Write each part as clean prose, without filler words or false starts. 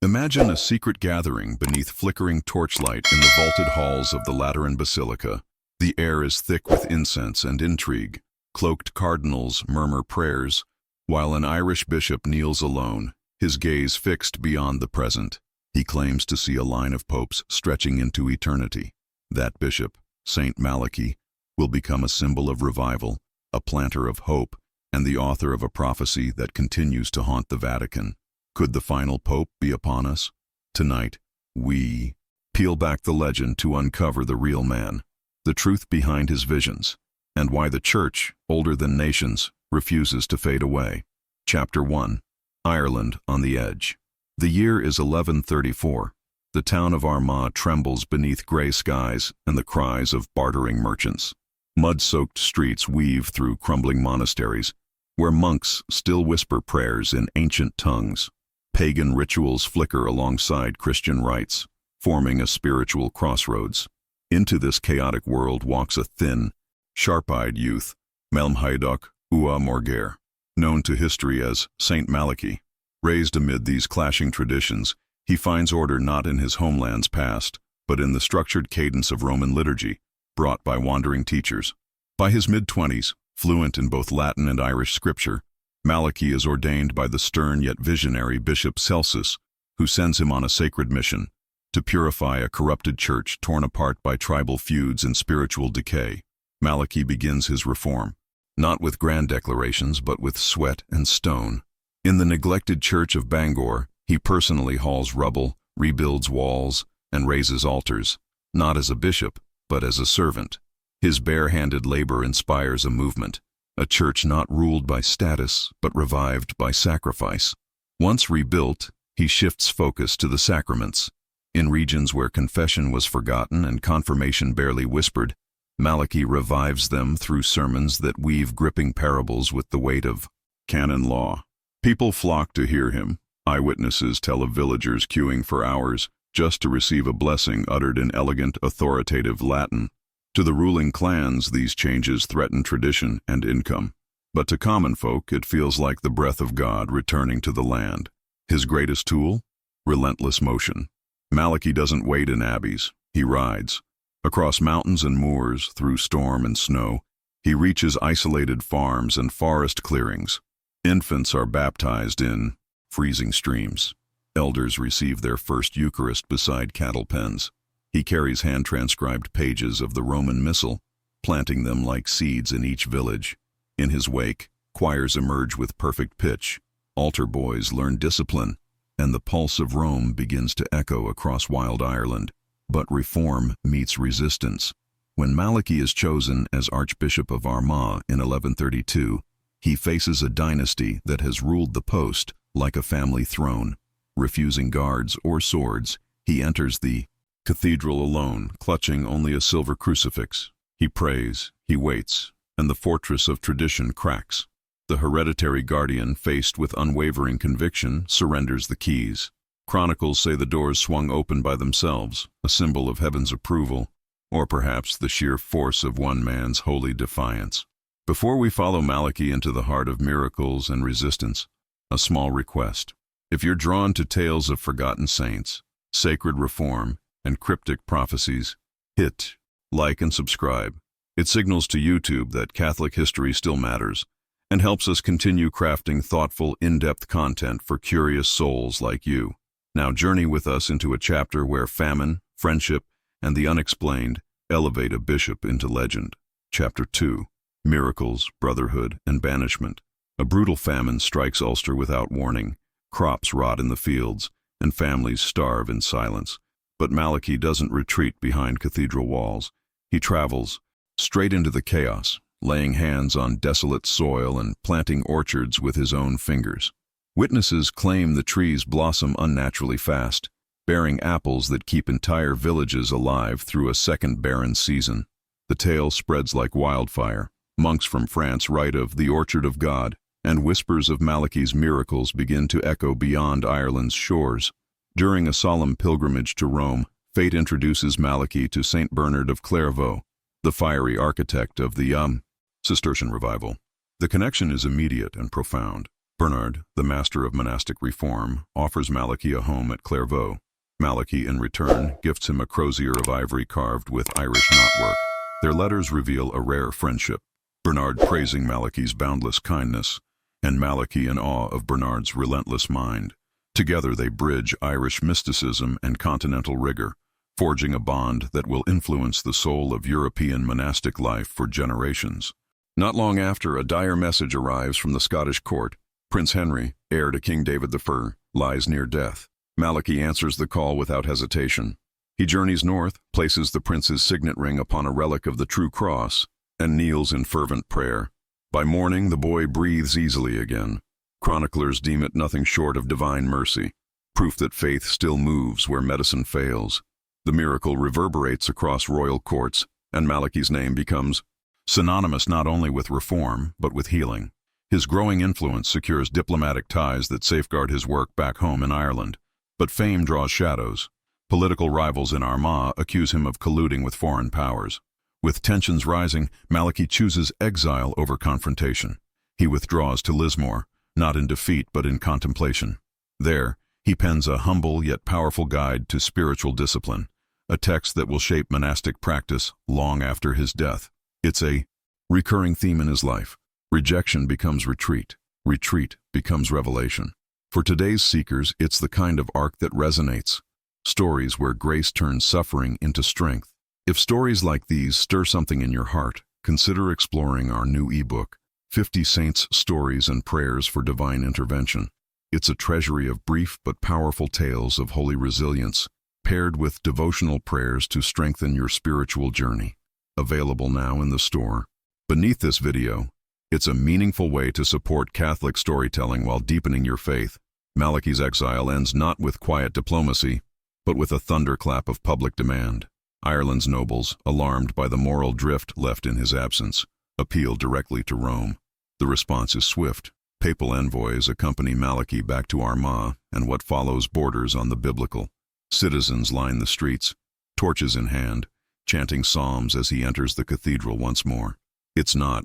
Imagine a secret gathering beneath flickering torchlight in the vaulted halls of the Lateran Basilica. The air is thick with incense and intrigue. Cloaked cardinals murmur prayers, while an Irish bishop kneels alone, his gaze fixed beyond the present. He claims to see a line of popes stretching into eternity. That bishop, Saint Malachy, will become a symbol of revival, a planter of hope, and the author of a prophecy that continues to haunt the Vatican. Could the final pope be upon us? Tonight, we peel back the legend to uncover the real man, the truth behind his visions, and why the Church, older than nations, refuses to fade away. Chapter 1. Ireland on the Edge. The year is 1134. The town of Armagh trembles beneath gray skies and the cries of bartering merchants. Mud-soaked streets weave through crumbling monasteries, where monks still whisper prayers in ancient tongues. Pagan rituals flicker alongside Christian rites, forming a spiritual crossroads. Into this chaotic world walks a thin, sharp-eyed youth, Melmhaedach Ua Morgair, known to history as Saint Malachy. Raised amid these clashing traditions, he finds order not in his homeland's past, but in the structured cadence of Roman liturgy, brought by wandering teachers. By his mid-20s, fluent in both Latin and Irish scripture, Malachy is ordained by the stern yet visionary Bishop Celsus, who sends him on a sacred mission to purify a corrupted church torn apart by tribal feuds and spiritual decay. Malachy begins his reform, not with grand declarations but with sweat and stone. In the neglected church of Bangor, he personally hauls rubble, rebuilds walls, and raises altars, not as a bishop, but as a servant. His bare-handed labor inspires a movement, a church not ruled by status, but revived by sacrifice. Once rebuilt, he shifts focus to the sacraments. In regions where confession was forgotten and confirmation barely whispered, Malachy revives them through sermons that weave gripping parables with the weight of canon law. People flock to hear him. Eyewitnesses tell of villagers queuing for hours just to receive a blessing uttered in elegant, authoritative Latin. To the ruling clans, these changes threaten tradition and income. But to common folk, it feels like the breath of God returning to the land. His greatest tool? Relentless motion. Malachy doesn't wait in abbeys. He rides. Across mountains and moors, through storm and snow, he reaches isolated farms and forest clearings. Infants are baptized in freezing streams. Elders receive their first Eucharist beside cattle pens. He carries hand-transcribed pages of the Roman Missal, planting them like seeds in each village. In his wake, choirs emerge with perfect pitch, altar boys learn discipline, and the pulse of Rome begins to echo across wild Ireland. But reform meets resistance. When Malachy is chosen as Archbishop of Armagh in 1132, he faces a dynasty that has ruled the post like a family throne. Refusing guards or swords, he enters the cathedral alone, clutching only a silver crucifix. He prays, he waits, and the fortress of tradition cracks. The hereditary guardian, faced with unwavering conviction, surrenders the keys. Chronicles say the doors swung open by themselves, a symbol of heaven's approval, or perhaps the sheer force of one man's holy defiance. Before we follow Malachy into the heart of miracles and resistance, a small request. If you're drawn to tales of forgotten saints, sacred reform, and cryptic prophecies, hit like and subscribe. It signals to YouTube that Catholic history still matters and helps us continue crafting thoughtful, in-depth content for curious souls like you. Now journey with us into a chapter where famine, friendship, and the unexplained elevate a bishop into legend. Chapter 2. Miracles, Brotherhood, and Banishment. A brutal famine strikes Ulster without warning. Crops rot in the fields, and families starve in silence. But Malachy doesn't retreat behind cathedral walls. He travels straight into the chaos, laying hands on desolate soil and planting orchards with his own fingers. Witnesses claim the trees blossom unnaturally fast, bearing apples that keep entire villages alive through a second barren season. The tale spreads like wildfire. Monks from France write of the orchard of God, and whispers of Malachy's miracles begin to echo beyond Ireland's shores. During a solemn pilgrimage to Rome, fate introduces Malachy to Saint Bernard of Clairvaux, the fiery architect of the Cistercian revival. The connection is immediate and profound. Bernard, the master of monastic reform, offers Malachy a home at Clairvaux. Malachy, in return, gifts him a crozier of ivory carved with Irish knotwork. Their letters reveal a rare friendship, Bernard praising Malachy's boundless kindness, and Malachy in awe of Bernard's relentless mind. Together they bridge Irish mysticism and continental rigor, forging a bond that will influence the soul of European monastic life for generations. Not long after, a dire message arrives from the Scottish court. Prince Henry, heir to King David I, lies near death. Malachy answers the call without hesitation. He journeys north, places the prince's signet ring upon a relic of the true cross, and kneels in fervent prayer. By morning, the boy breathes easily again. Chroniclers deem it nothing short of divine mercy, proof that faith still moves where medicine fails. The miracle reverberates across royal courts, and Malachy's name becomes synonymous not only with reform, but with healing. His growing influence secures diplomatic ties that safeguard his work back home in Ireland. But fame draws shadows. Political rivals in Armagh accuse him of colluding with foreign powers. With tensions rising, Malachy chooses exile over confrontation. He withdraws to Lismore, not in defeat but in contemplation. There, he pens a humble yet powerful guide to spiritual discipline, a text that will shape monastic practice long after his death. It's a recurring theme in his life. Rejection becomes retreat. Retreat becomes revelation. For today's seekers, it's the kind of arc that resonates. Stories where grace turns suffering into strength. If stories like these stir something in your heart, consider exploring our new ebook, 50 Saints' Stories and Prayers for Divine Intervention. It's a treasury of brief but powerful tales of holy resilience, paired with devotional prayers to strengthen your spiritual journey. Available now in the store. Beneath this video, it's a meaningful way to support Catholic storytelling while deepening your faith. Malachy's exile ends not with quiet diplomacy, but with a thunderclap of public demand. Ireland's nobles, alarmed by the moral drift left in his absence, appeal directly to Rome. The response is swift. Papal envoys accompany Malachy back to Armagh, and what follows borders on the biblical. Citizens line the streets, torches in hand, chanting psalms as he enters the cathedral once more. It's not,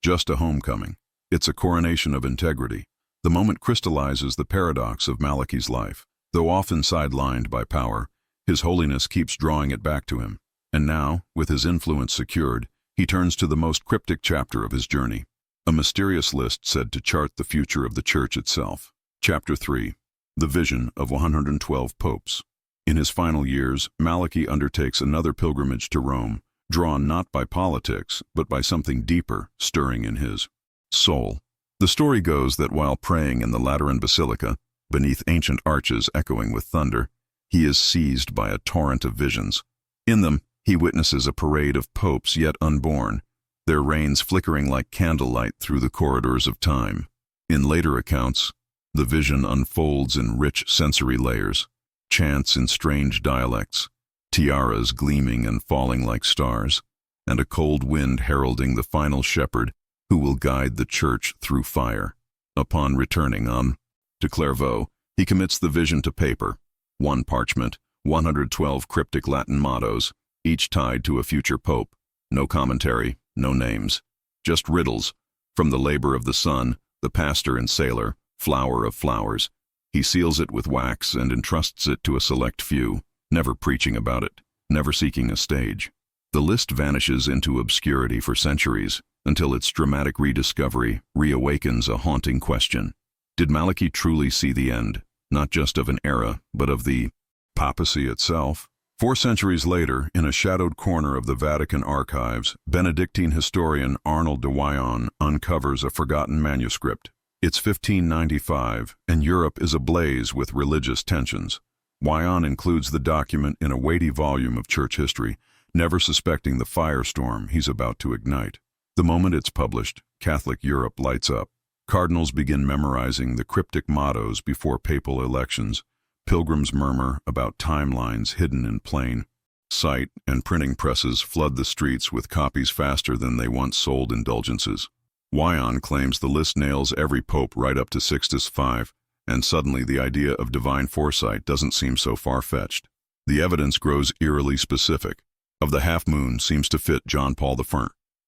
just a homecoming. It's a coronation of integrity. The moment crystallizes the paradox of Malachy's life. Though often sidelined by power, His Holiness keeps drawing it back to him. And now, with his influence secured, he turns to the most cryptic chapter of his journey. A mysterious list said to chart the future of the Church itself. Chapter 3. The Vision of 112 Popes. In his final years, Malachy undertakes another pilgrimage to Rome, drawn not by politics, but by something deeper stirring in his soul. The story goes that while praying in the Lateran Basilica, beneath ancient arches echoing with thunder, he is seized by a torrent of visions. In them, he witnesses a parade of popes yet unborn, their reigns flickering like candlelight through the corridors of time. In later accounts, the vision unfolds in rich sensory layers, chants in strange dialects, tiaras gleaming and falling like stars, and a cold wind heralding the final shepherd who will guide the Church through fire. Upon returning to Clairvaux, he commits the vision to paper, one parchment, 112 cryptic Latin mottos, each tied to a future pope. No commentary, no names, just riddles, from the labor of the sun, the pastor and sailor, flower of flowers. He seals it with wax and entrusts it to a select few, never preaching about it, never seeking a stage. The list vanishes into obscurity for centuries, until its dramatic rediscovery reawakens a haunting question. Did Malachy truly see the end, not just of an era, but of the papacy itself? 4 centuries later, in a shadowed corner of the Vatican archives, Benedictine historian Arnold de Wyon uncovers a forgotten manuscript. It's 1595, and Europe is ablaze with religious tensions. Wyon includes the document in a weighty volume of church history, never suspecting the firestorm he's about to ignite. The moment it's published, Catholic Europe lights up. Cardinals begin memorizing the cryptic mottos before papal elections. Pilgrims murmur about timelines hidden in plain sight, and printing presses flood the streets with copies faster than they once sold indulgences. Wyon claims the list nails every pope right up to Sixtus V, and suddenly the idea of divine foresight doesn't seem so far-fetched. The evidence grows eerily specific. Of the half-moon seems to fit John Paul I,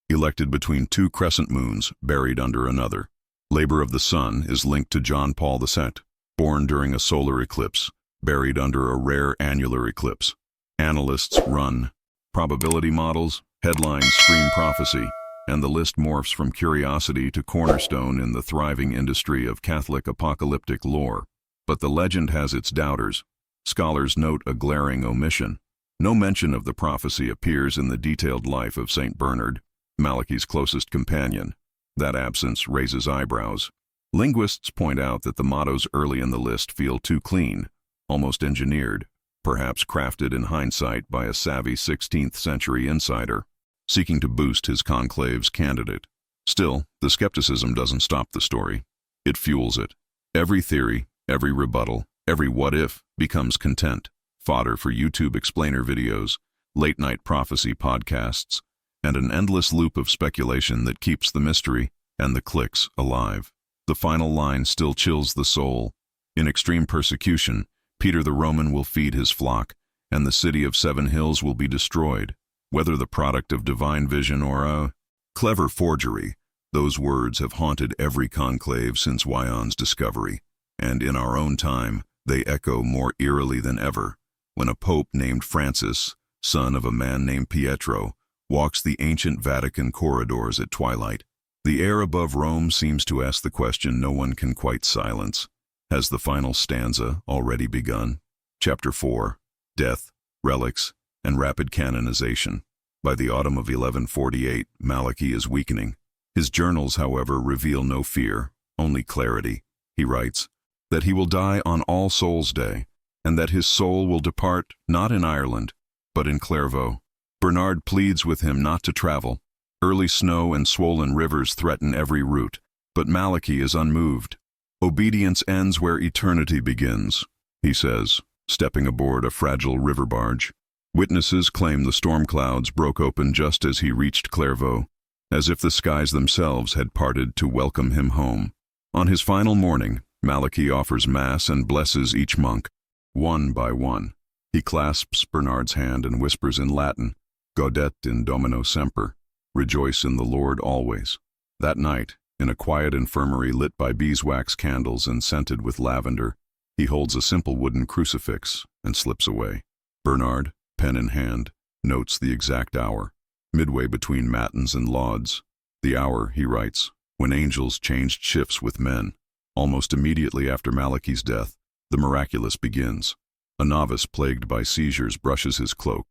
elected between 2 crescent moons buried under another. Labor of the Sun is linked to John Paul II, born during a solar eclipse, buried under a rare annular eclipse. Analysts run probability models, headlines scream prophecy, and the list morphs from curiosity to cornerstone in the thriving industry of Catholic apocalyptic lore. But the legend has its doubters. Scholars note a glaring omission. No mention of the prophecy appears in the detailed life of Saint Bernard, Malachy's closest companion. That absence raises eyebrows. Linguists point out that the mottos early in the list feel too clean, almost engineered, perhaps crafted in hindsight by a savvy 16th century insider, seeking to boost his conclave's candidate. Still, the skepticism doesn't stop the story. It fuels it. Every theory, every rebuttal, every what-if becomes content, fodder for YouTube explainer videos, late-night prophecy podcasts, and an endless loop of speculation that keeps the mystery and the clicks alive. The final line still chills the soul. In extreme persecution, Peter the Roman will feed his flock, and the city of 7 hills will be destroyed. Whether the product of divine vision or a clever forgery, those words have haunted every conclave since Wyon's discovery, and in our own time, they echo more eerily than ever, when a pope named Francis, son of a man named Pietro, walks the ancient Vatican corridors at twilight. The air above Rome seems to ask the question no one can quite silence. Has the final stanza already begun? Chapter 4, Death, Relics, and Rapid Canonization. By the autumn of 1148, Malachy is weakening. His journals, however, reveal no fear, only clarity. He writes that he will die on All Souls' Day, and that his soul will depart not in Ireland, but in Clairvaux. Bernard pleads with him not to travel. Early snow and swollen rivers threaten every route, but Malachy is unmoved. Obedience ends where eternity begins, he says, stepping aboard a fragile river barge. Witnesses claim the storm clouds broke open just as he reached Clairvaux, as if the skies themselves had parted to welcome him home. On his final morning, Malachy offers Mass and blesses each monk, one by one. He clasps Bernard's hand and whispers in Latin, Gaudet in Domino semper, rejoice in the Lord always. That night, in a quiet infirmary lit by beeswax candles and scented with lavender, he holds a simple wooden crucifix and slips away. Bernard, pen in hand, notes the exact hour, midway between matins and lauds. The hour, he writes, when angels changed shifts with men. Almost immediately after Malachy's death, the miraculous begins. A novice plagued by seizures brushes his cloak.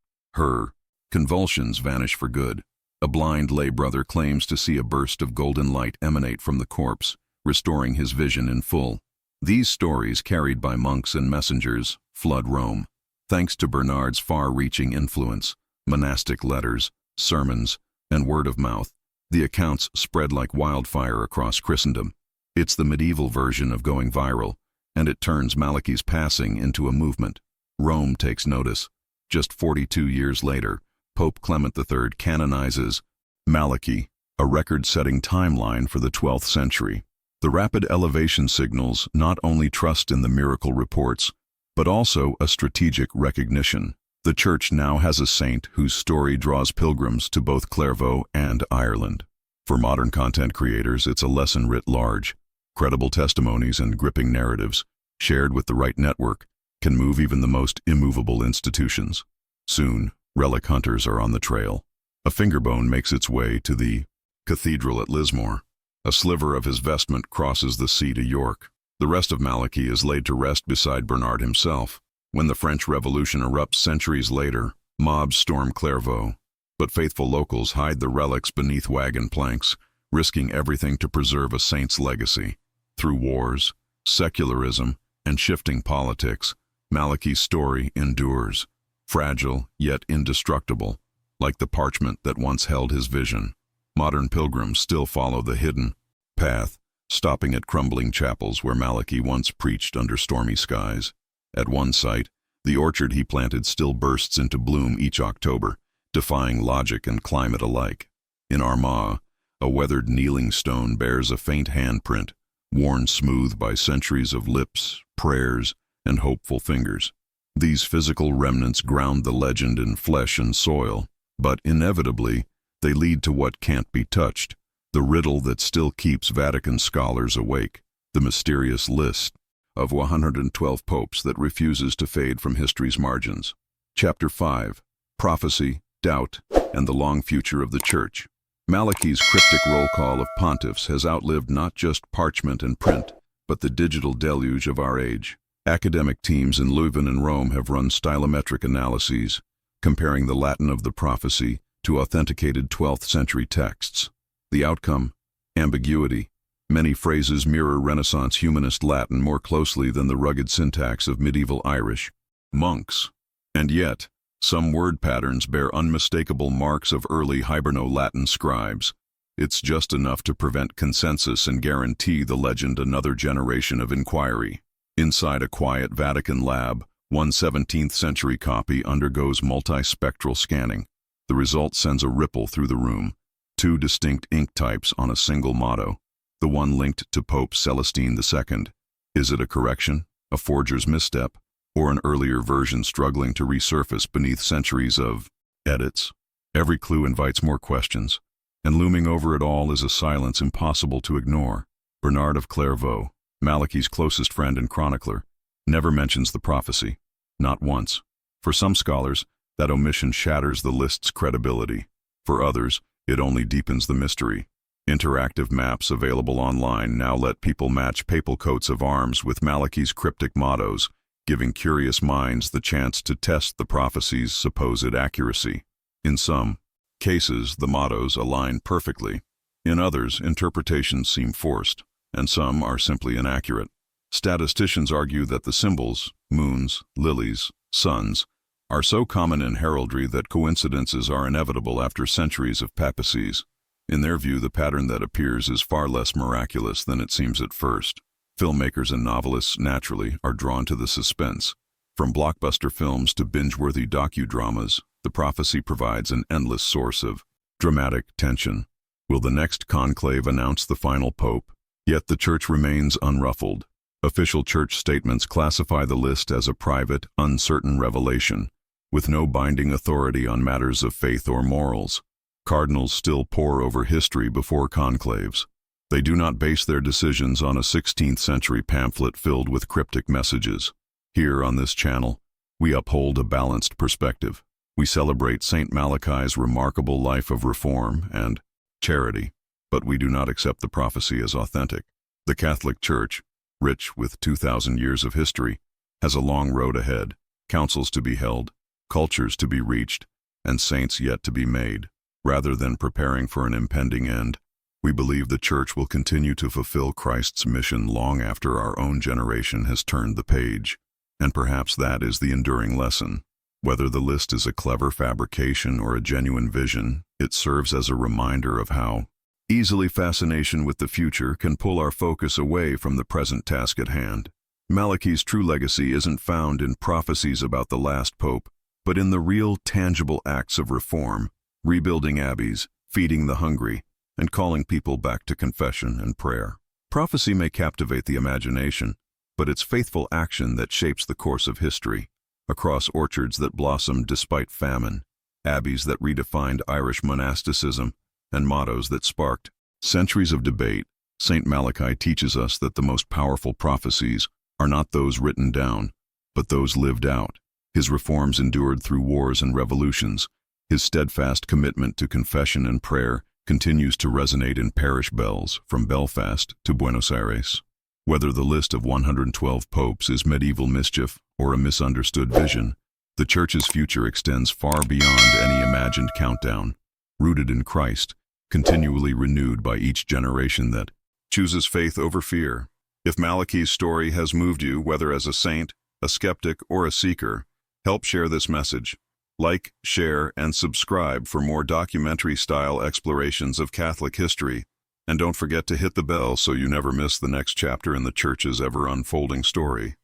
Convulsions vanish for good. A blind lay brother claims to see a burst of golden light emanate from the corpse, restoring his vision in full. These stories, carried by monks and messengers, flood Rome. Thanks to Bernard's far-reaching influence, monastic letters, sermons, and word of mouth, the accounts spread like wildfire across Christendom. It's the medieval version of going viral, and it turns Malachy's passing into a movement. Rome takes notice. Just 42 years later, Pope Clement III canonizes Malachy, a record-setting timeline for the 12th century. The rapid elevation signals not only trust in the miracle reports, but also a strategic recognition. The Church now has a saint whose story draws pilgrims to both Clairvaux and Ireland. For modern content creators, it's a lesson writ large. Credible testimonies and gripping narratives, shared with the right network, can move even the most immovable institutions. Soon, relic hunters are on the trail. A fingerbone makes its way to the cathedral at Lismore. A sliver of his vestment crosses the sea to York. The rest of Malachy is laid to rest beside Bernard himself. When the French Revolution erupts centuries later, mobs storm Clairvaux, but faithful locals hide the relics beneath wagon planks, risking everything to preserve a saint's legacy. Through wars, secularism, and shifting politics, Malachy's story endures, fragile yet indestructible, like the parchment that once held his vision. Modern pilgrims still follow the hidden path, stopping at crumbling chapels where Malachy once preached under stormy skies. At one site, the orchard he planted still bursts into bloom each October, defying logic and climate alike. In Armagh, a weathered kneeling stone bears a faint handprint, worn smooth by centuries of lips, prayers, and hopeful fingers. These physical remnants ground the legend in flesh and soil, but inevitably, they lead to what can't be touched, the riddle that still keeps Vatican scholars awake, the mysterious list of 112 popes that refuses to fade from history's margins. Chapter 5. Prophecy, Doubt, and the Long Future of the Church. Malachy's cryptic roll call of pontiffs has outlived not just parchment and print, but the digital deluge of our age. Academic teams in Leuven and Rome have run stylometric analyses, comparing the Latin of the prophecy to authenticated 12th century texts. The outcome? Ambiguity. Many phrases mirror Renaissance humanist Latin more closely than the rugged syntax of medieval Irish monks. And yet, some word patterns bear unmistakable marks of early Hiberno-Latin scribes. It's just enough to prevent consensus and guarantee the legend another generation of inquiry. Inside a quiet Vatican lab, one 17th century copy undergoes multispectral scanning. The result sends a ripple through the room. Two distinct ink types on a single motto, the one linked to Pope Celestine II. Is it a correction, a forger's misstep, or an earlier version struggling to resurface beneath centuries of edits? Every clue invites more questions, and looming over it all is a silence impossible to ignore. Bernard of Clairvaux, Malachy's closest friend and chronicler, never mentions the prophecy, not once. For some scholars, that omission shatters the list's credibility. For others, it only deepens the mystery. Interactive maps available online now let people match papal coats of arms with Malachy's cryptic mottos, giving curious minds the chance to test the prophecy's supposed accuracy. In some cases, the mottos align perfectly. In others, interpretations seem forced, and some are simply inaccurate. Statisticians argue that the symbols, moons, lilies, suns, are so common in heraldry that coincidences are inevitable after centuries of papacies. In their view, the pattern that appears is far less miraculous than it seems at first. Filmmakers and novelists, naturally, are drawn to the suspense. From blockbuster films to binge-worthy docudramas, the prophecy provides an endless source of dramatic tension. Will the next conclave announce the final pope? Yet the Church remains unruffled. Official Church statements classify the list as a private, uncertain revelation, with no binding authority on matters of faith or morals. Cardinals still pore over history before conclaves. They do not base their decisions on a 16th century pamphlet filled with cryptic messages. Here on this channel, we uphold a balanced perspective. We celebrate Saint Malachy's remarkable life of reform and charity, but we do not accept the prophecy as authentic. The Catholic Church, rich with 2,000 years of history, has a long road ahead, councils to be held, cultures to be reached, and saints yet to be made. Rather than preparing for an impending end, we believe the Church will continue to fulfill Christ's mission long after our own generation has turned the page. And perhaps that is the enduring lesson. Whether the list is a clever fabrication or a genuine vision, it serves as a reminder of how easily fascination with the future can pull our focus away from the present task at hand. Malachy's true legacy isn't found in prophecies about the last pope, but in the real, tangible acts of reform, rebuilding abbeys, feeding the hungry, and calling people back to confession and prayer. Prophecy may captivate the imagination, but it's faithful action that shapes the course of history. Across orchards that blossomed despite famine, abbeys that redefined Irish monasticism, and mottos that sparked centuries of debate, Saint Malachy teaches us that the most powerful prophecies are not those written down, but those lived out. His reforms endured through wars and revolutions. His steadfast commitment to confession and prayer continues to resonate in parish bells from Belfast to Buenos Aires. Whether the list of 112 popes is medieval mischief or a misunderstood vision, the Church's future extends far beyond any imagined countdown. Rooted in Christ, continually renewed by each generation that chooses faith over fear. If Malachy's story has moved you, whether as a saint, a skeptic, or a seeker, help share this message. Like, share, and subscribe for more documentary-style explorations of Catholic history. And don't forget to hit the bell so you never miss the next chapter in the Church's ever-unfolding story.